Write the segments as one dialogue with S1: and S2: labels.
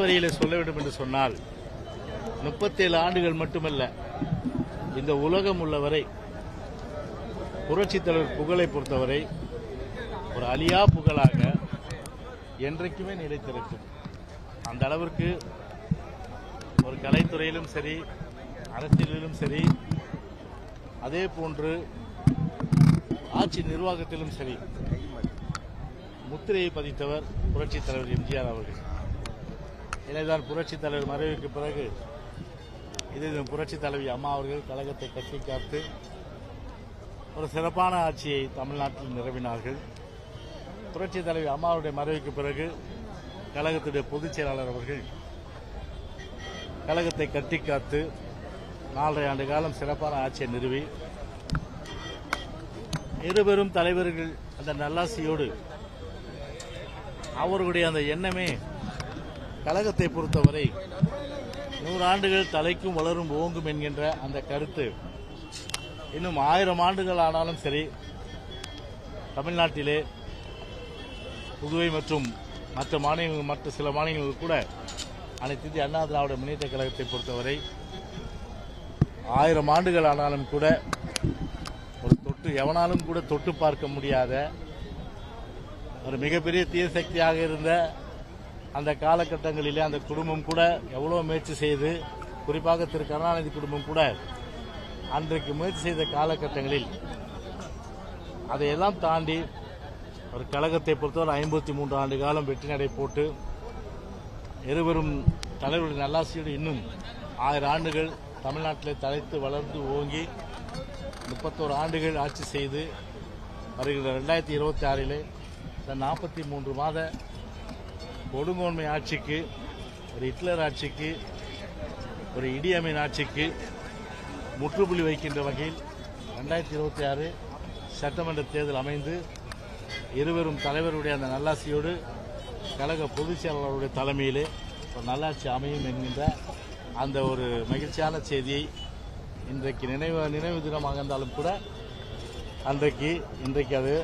S1: வரியிலே சொல்ல வேண்டும் என்று சொன்னால் 37 ஆண்டுகள் மட்டுமல்ல, இந்த உலகம் உள்ளவரை புரட்சித் தலைவர் புகழை பொறுத்தவரை ஒரு அழியா புகழாக என்றைக்குமே நிலைத்திருக்கும். அந்த அளவிற்கு ஒரு கலைத்துறையிலும் சரி, அரசியலிலும் சரி, அதே போன்று ஆட்சி நிர்வாகத்திலும் சரி முத்திரையை பதித்தவர் புரட்சித் தலைவர் எம்ஜிஆர் அவர்கள். எனவேதான் புரட்சித் தலைவர் மறைவுக்கு பிறகு இது புரட்சித் தலைவி அம்மா அவர்கள் கழகத்தை கட்டி காத்து ஒரு சிறப்பான ஆட்சியை தமிழ்நாட்டில் நிறுவினார்கள். புரட்சித் தலைவி அம்மாவுடைய மறைவுக்கு பிறகு கழகத்துடைய பொதுச் செயலாளர் அவர்கள் கழகத்தை கட்டி காத்து 4.5 ஆண்டு காலம் சிறப்பான ஆட்சியை நிறுவி இருவரும் தலைவர்கள் அந்த நல்லாசியோடு அவர்களுடைய அந்த எண்ணமே கழகத்தை பொறுத்தவரை 100 ஆண்டுகள் தலைக்கும் வளரும் ஓங்கும் என்கின்ற அந்த கருத்து இன்னும் 1000 ஆண்டுகள் ஆனாலும் சரி தமிழ்நாட்டிலே புதுவை மற்றும் மற்ற சில மாநிலங்கள் கூட அனைத்து இந்திய அண்ணா திராவிட முன்னேற்ற கழகத்தை பொறுத்தவரை 1000 ஆண்டுகள் ஆனாலும் கூட ஒரு எவனாலும் கூட தொட்டு பார்க்க முடியாத ஒரு மிகப்பெரிய தீய சக்தியாக இருந்த அந்த காலகட்டங்களிலே அந்த குடும்பம் கூட எவ்வளவு முயற்சி செய்து, குறிப்பாக திரு கருணாநிதி குடும்பம் கூட அன்றைக்கு முயற்சி செய்த காலகட்டங்களில் அதையெல்லாம் தாண்டி ஒரு கழகத்தை பொறுத்தவரை 53 ஆண்டு காலம் வெற்றி நடை போட்டு இருவரும் தலைவருடைய நல்லாசியோடு இன்னும் 1000 ஆண்டுகள் தமிழ்நாட்டிலே தலைத்து வளர்ந்து ஓங்கி 31 ஆண்டுகள் ஆட்சி செய்து வருகிற 2026 43 மாத கொடுங்கோன்மை ஆட்சிக்கு, ஒரு ஹிட்லர் ஆட்சிக்கு, ஒரு இடி அமீன் ஆட்சிக்கு முற்றுப்புள்ளி வைக்கின்ற வகையில் 2026 சட்டமன்ற தேர்தல் அமைந்து இருவரும் தலைவருடைய அந்த நல்லாட்சியோடு கழக பொதுச் செயலாளருடைய தலைமையிலே ஒரு நல்லாட்சி அமையும் என்கின்ற அந்த ஒரு மகிழ்ச்சியான செய்தியை இன்றைக்கு நினைவு தினமாக இருந்தாலும் கூட இன்றைக்கு அது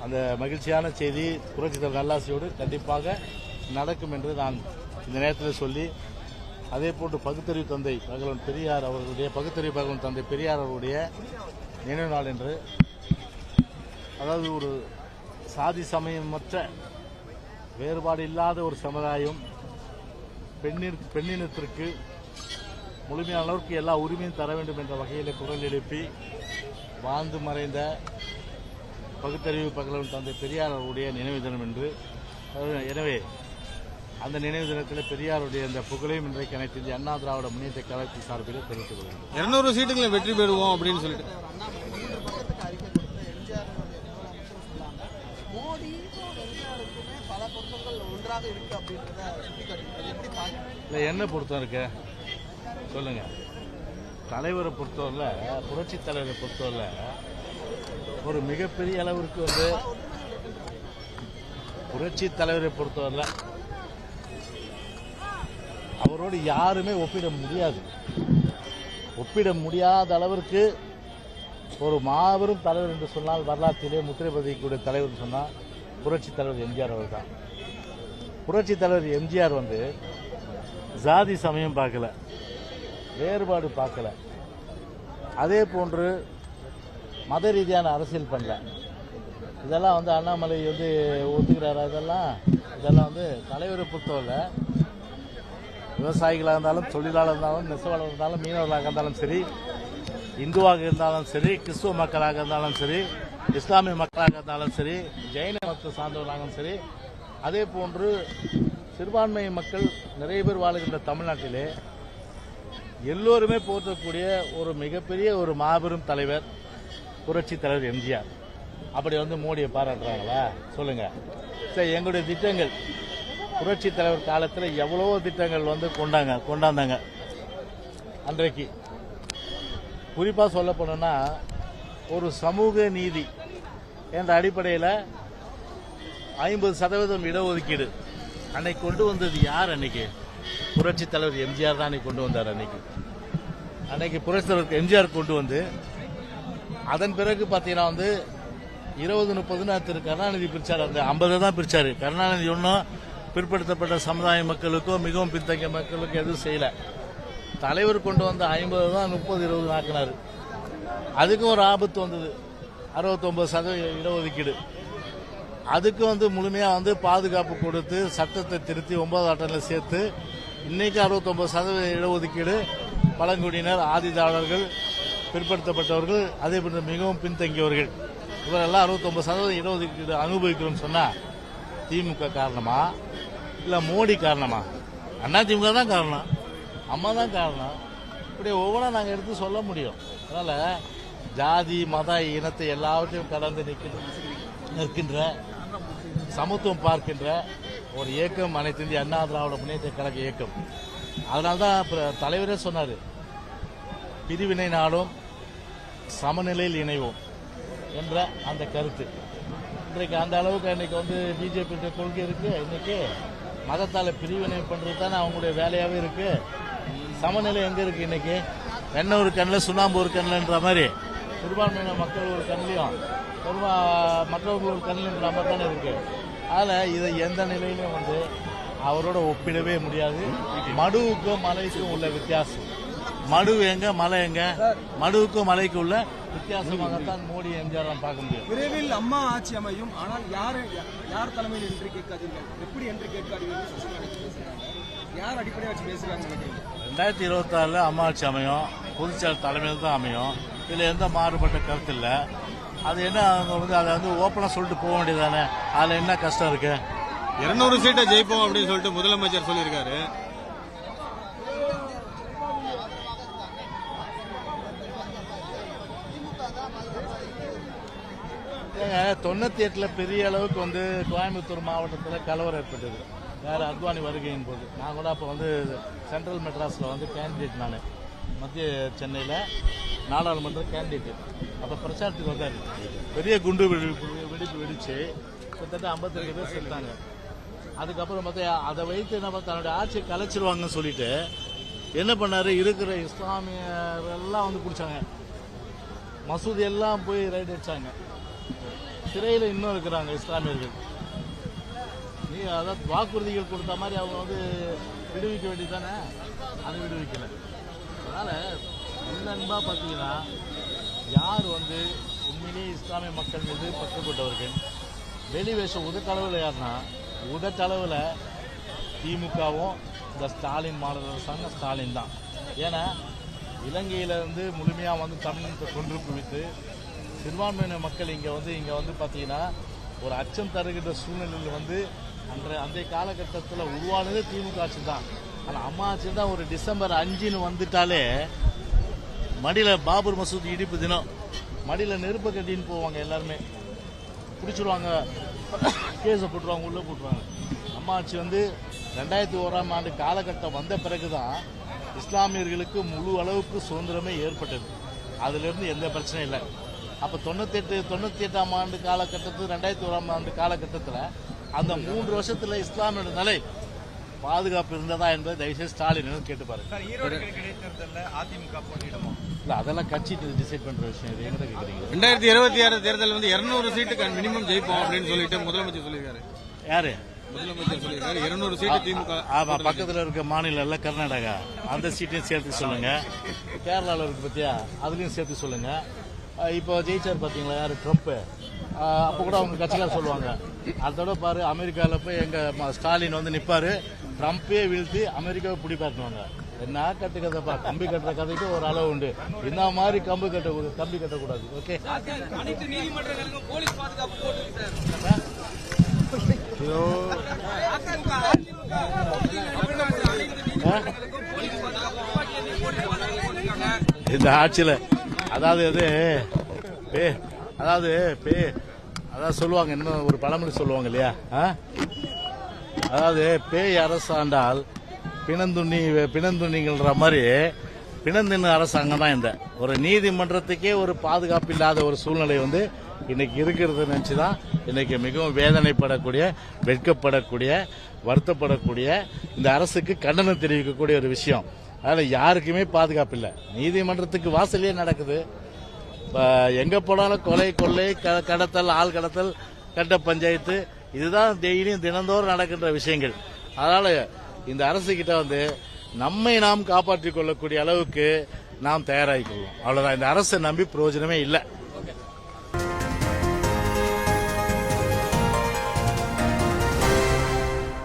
S1: அந்த மகிழ்ச்சியான செய்தி புரட்சித் தலைவர் நல்லாட்சியோடு கண்டிப்பாக நடக்கும் என்று நான் இந்த நேரத்தில் சொல்லி, அதே போன்று பகுத்தறிவு தந்தை பகலவன் பெரியார் அவர்களுடைய பகுத்தறிவு தந்தை பெரியார் அவருடைய நினைவு நாள் என்று, அதாவது ஒரு சாதி சமயமற்ற வேறுபாடு இல்லாத ஒரு சமுதாயம், பெண்ணினத்திற்கு முழுமையான அளவுக்கு எல்லா உரிமையும் தர வேண்டும் என்ற வகையில் குரல் எழுப்பி வாழ்ந்து மறைந்த பகுத்தறிவு பகலவன் தந்தை பெரியார் அவருடைய நினைவு தினம் என்று. எனவே அந்த நினைவு தினத்தில் பெரியாருடைய அந்த புகழையும் இன்றைக்கு அனைத்து இந்திய அண்ணா திராவிட முன்னேற்ற கழகத்தின் சார்பில் தெரிவித்துக் கொள்கிறேன்.
S2: 200 சீட்டுகளை வெற்றி பெறுவோம் அப்படின்னு சொல்லிட்டு
S1: இல்லை, என்ன பொறுத்தம் இருக்கு சொல்லுங்க. தலைவரை பொறுத்தவரை, புரட்சித் தலைவரை பொறுத்தவரை ஒரு மிகப்பெரிய அளவிற்கு புரட்சித் தலைவரை பொறுத்தவரை அவரோடு யாருமே ஒப்பிட முடியாத அளவிற்கு ஒரு மாபெரும் தலைவர் என்று சொன்னால் வரலாற்றிலே முத்திரை பதிக்கக்கூடிய தலைவர் சொன்னால் புரட்சித் தலைவர் எம்ஜிஆர் அவர் தான். புரட்சித் தலைவர் எம்ஜிஆர் ஜாதி சமயம் பார்க்கல, வேறுபாடு பார்க்கல, அதே போன்று மத ரீதியான அரசியல் பண்ணல. இதெல்லாம் அண்ணாமலை ஒத்துக்கிறாரா? இதெல்லாம் தலைவரை பொறுத்தவரை விவசாயிகளாக இருந்தாலும், தொழிலாளர் இருந்தாலும், நெசவாளர் இருந்தாலும், மீனவர்களாக இருந்தாலும் சரி, இந்துவாக இருந்தாலும் சரி, கிறிஸ்துவ மக்களாக இருந்தாலும் சரி, இஸ்லாமிய மக்களாக இருந்தாலும் சரி, ஜெயின மக்கள் சார்ந்தவர்களாகவும் சரி, அதே போன்று சிறுபான்மை மக்கள் நிறைய பேர் வாழுகின்ற தமிழ்நாட்டிலே எல்லோருமே போற்றக்கூடிய ஒரு மிகப்பெரிய ஒரு மாபெரும் தலைவர் புரட்சித் தலைவர் எம்ஜிஆர். அப்படி மோடியை பாராட்டுறாங்களா சொல்லுங்க. சரி, எங்களுடைய திட்டங்கள் புரட்சித் தலைவர் காலத்தில் எவ்வளவோ திட்டங்கள் கொண்டாந்தாங்க. அன்றைக்கு குறிப்பாக சொல்ல போனோம்னா ஒரு சமூக நீதி என்ற அடிப்படையில் 50% இடஒதுக்கீடு அன்னைக்கு கொண்டு வந்தது யார்? அன்னைக்கு புரட்சித் தலைவர் எம்ஜிஆர் தான் அன்னைக்கு கொண்டு வந்தார். அன்னைக்கு புரட்சித் தலைவர் எம்ஜிஆர் கொண்டு வந்து அதன் பிறகு பார்த்தீங்கன்னா 20-30 திரு கருணாநிதி பிரிச்சார். அந்த 50 தான் பிரிச்சாரு. கருணாநிதி ஒன்றும் பிற்படுத்தப்பட்ட சமுதாய மக்களுக்கோ மிகவும் பின்தங்கிய மக்களுக்கோ எதுவும் செய்யல. தலைவர் கொண்டு வந்த 50 தான் 30-20 ஆக்கினாரு. அதுக்கு ஒரு ஆபத்து வந்தது, 69% இடஒதுக்கீடு. அதுக்கு முழுமையா பாதுகாப்பு கொடுத்து சட்டத்தை திருத்தி 9வது அட்டவணையில் சேர்த்து இன்னைக்கு 69% இடஒதுக்கீடு. பழங்குடியினர், ஆதிதாளர்கள், பிற்படுத்தப்பட்டவர்கள், அதே போன்று மிகவும் பின்தங்கியவர்கள் இவரெல்லாம் 69% இடஒதுக்கீடு அனுபவிக்கிறோம் சொன்னா திமுக காரணமா இல்ல மோடி காரணமா? அண்ணா திமுக தான் காரணம், அம்மா தான் காரணம். இப்படி ஒவ்வொன்றா நாங்கள் எடுத்து சொல்ல முடியும். அதனால ஜாதி மத இனத்தை எல்லாவற்றையும் கடந்து நிற்கின்ற சமத்துவம் பார்க்கின்ற ஒரு இயக்கம் அனைத்து இந்திய அண்ணா திராவிட முன்னேற்ற கழக இயக்கம். அதனால்தான் தலைவரே சொன்னார், பிரிவினை நாடும் சமநிலையில் இணைவோம் என்ற அந்த கருத்து. இன்றைக்கு அந்த அளவுக்கு இன்னைக்கு பிஜேபி கொள்கை இருக்கு. இன்னைக்கு மதத்தால பிரிவினை பண்றது தானே அவங்களுடைய வேலையாவே இருக்கு. சமநிலை எங்க இருக்கு? இன்னைக்கு வெண்ணெய் ஒரு கண்ணில் சுண்ணாம்பு ஒரு கண்ணில்ன்ற மாதிரி சிறுபான்மையின மக்கள் ஒரு கண்ணிலையும் மற்றவர்கள் ஒரு கண்ணில்ன்ற மாதிரி தானே இருக்கு. அதில் இதை எந்த நிலையிலும் அவரோட ஒப்பிடவே முடியாது. மடுவுக்கும் மலைக்கும் உள்ள வித்தியாசம், மடு எங்க மலை எங்க, மடுவுக்கும் மலைக்கு உள்ள வித்தியாசமாகத்தான் மோடி எம்ஜிஆர் பார்க்க முடியும்.
S3: விரைவில் அம்மா ஆட்சி அமையும், ஆனால் யார் தலைமையில் என்று கேட்காதீர்கள், எப்படி என்று கேட்காதீர்கள், யார் அடிப்படையாக வச்சு பேசுறாங்க?
S1: 2026 அம்மா ஆட்சி அமையும், பொதுச்செயலாளர் தலைமையில் தான் அமையும். இதுல எந்த மாறுபட்ட கருத்து இல்லை. அது என்ன அவங்க அதை ஓப்பனா சொல்லிட்டு போக வேண்டியதானே, அதுல என்ன கஷ்டம் இருக்கு?
S2: 200 சீட்டை ஜெயிப்போம் அப்படின்னு சொல்லிட்டு முதலமைச்சர் சொல்லியிருக்காரு.
S1: ஏங்க 98 பெரிய அளவுக்கு கோயம்புத்தூர் மாவட்டத்தில் கலவரம் ஏற்பட்டது. வேற அத்வானி வருகையின் போது நான் கூட அப்போ சென்ட்ரல் மெட்ராஸில் கேண்டிடேட். நான் மத்திய சென்னையில் நாடாளுமன்ற கேண்டிடேட். அப்போ பிரச்சாரத்துக்கு வந்தார். பெரிய குண்டு வெடிப்பு வெடிச்சு கிட்டத்தட்ட 52 பேர் செத்தாங்க. அதுக்கப்புறம் பார்த்தா அதை வைத்து என்ன தன்னுடைய ஆட்சியை கலைச்சிருவாங்கன்னு சொல்லிட்டு என்ன பண்ணாரு, இருக்கிற இஸ்லாமியர் எல்லாம் பிடிச்சாங்க, மசூதி எல்லாம் போய் ரைட் அடிச்சாங்க. சிறையில் இன்னும் இருக்கிறாங்க இஸ்லாமியர்கள். நீ அதாவது வாக்குறுதிகள் கொடுத்த மாதிரி அவங்க விடுவிக்க வேண்டியதானே, அது விடுவிக்கல. அதனால உண்மையா பார்த்தீங்கன்னா யார் உண்மையிலேயே இஸ்லாமிய மக்கள் மீது பற்றப்பட்டவர்கள் வெளிவேஷம் உதட்டளவில் யாருன்னா உதட்டளவில் திமுகவும் இந்த ஸ்டாலின் மாடல் அரசாங்கம் ஸ்டாலின் தான். ஏன்னா இலங்கையிலிருந்து முழுமையாக தமிழகத்தை கொன்று குவித்து சிறுபான்மையின மக்கள் இங்கே பார்த்தீங்கன்னா ஒரு அச்சம் தருகின்ற சூழ்நிலையில் அந்த காலகட்டத்தில் உருவானதே திமுக ஆட்சி தான். ஆனால் அம்மா ஆட்சி தான். ஒரு டிசம்பர் 5 வந்துட்டாலே மடியில் பாபர் மசூதி இடிப்பு தினம், மடியில் நெருப்ப கட்டின்னு போவாங்க, எல்லாருமே பிடிச்சிருவாங்க, கேஸை போட்டுருவாங்க, உள்ளே போட்டுருவாங்க. அம்மா ஆட்சி 2001ஆம் ஆண்டு காலகட்டம் வந்த பிறகுதான் இஸ்லாமியர்களுக்கு முழு அளவுக்கு சுதந்திரமே ஏற்பட்டது. அதிலிருந்து எந்த பிரச்சனையும் இல்லை. அப்போ 98ஆம் ஆண்டு காலகட்டத்தில் 2001ஆம் ஆண்டு காலகட்டத்தில் அந்த 3 வருஷத்தில் இஸ்லாமியோட நிலை பாதுகாப்பு இருந்ததா என்பதை தயவுசெய்து ஸ்டாலின் கேட்டுப்பாரு. இல்ல அதெல்லாம் கட்சி டிசைட் பண்ற விஷயம். இது எங்க கேக்குறீங்க?
S2: 2026 தேர்தல் 200 சீட்டுக்கு மினிமம் ஜெயிப்போம் அப்படின்னு சொல்லிட்டு முதலமைச்சர் சொல்லியிருக்காரு.
S1: யாரு
S2: முதலமைச்சர் சொல்லியிருக்காரு 200 சீட்டு திமுக.
S1: ஆமா, பக்கத்துல இருக்க மாநிலம் கர்நாடகா, அந்த சீட்டையும் சேர்த்து சொல்லுங்க. கேரளாவில் இருக்கு பத்தியா, அதுலயும் சேர்த்து சொல்லுங்க. இப்போ ஜெயிச்சார் பாத்தீங்களா யாரு, ட்ரம்ப். அப்போ கூட அவங்க கட்சிக்கார சொல்லுவாங்க, அதோட பாரு அமெரிக்காவில் போய் எங்க ஸ்டாலின் நிப்பாரு, ட்ரம்பே வீழ்த்தி அமெரிக்காவை பிடிப்பாட்டுவாங்க. என்ன கட்டுக்கதைப்பா, கம்பி கட்டுற கதைக்கு ஒரு அளவு உண்டு. இந்த மாதிரி கம்பி கட்டக்கூடாது. ஓகே, இந்த ஆட்சியில அதாவது சொல்லுவாங்க, இன்னும் ஒரு பழமொழி சொல்லுவாங்க இல்லையா, அதாவது பேய் அரசாண்டால் பிணந்துண்ணிங்கள்ன்ற மாதிரி பிணந்தின அரசாங்கம் தான். இந்த ஒரு நீதிமன்றத்துக்கே ஒரு பாதுகாப்பு இல்லாத ஒரு சூழ்நிலை இன்னைக்கு இருக்கிறது நினைச்சுதான் இன்னைக்கு மிகவும் வேதனைப்படக்கூடிய, வெட்கப்படக்கூடிய, வருத்தப்படக்கூடிய, இந்த அரசுக்கு கண்டனம் தெரிவிக்கக்கூடிய ஒரு விஷயம். அதனால யாருக்குமே பாதுகாப்பு இல்லை. நீதிமன்றத்துக்கு வாசலே நடக்குது. எங்க போனாலும் கொலை, கொள்ளை, கடத்தல், ஆள் கடத்தல், கட்ட பஞ்சாயத்து, இதுதான் டெய்லியும் தினந்தோறும் நடக்கின்ற விஷயங்கள். அதனால இந்த அரசு கிட்ட வந்து நம்மை நாம் காப்பாற்றிக் கொள்ளக்கூடிய அளவுக்கு நாம் தயாராகிக் கொள்வோம். அவ்வளவுதான். இந்த அரசை நம்பி பிரயோஜனமே இல்லை.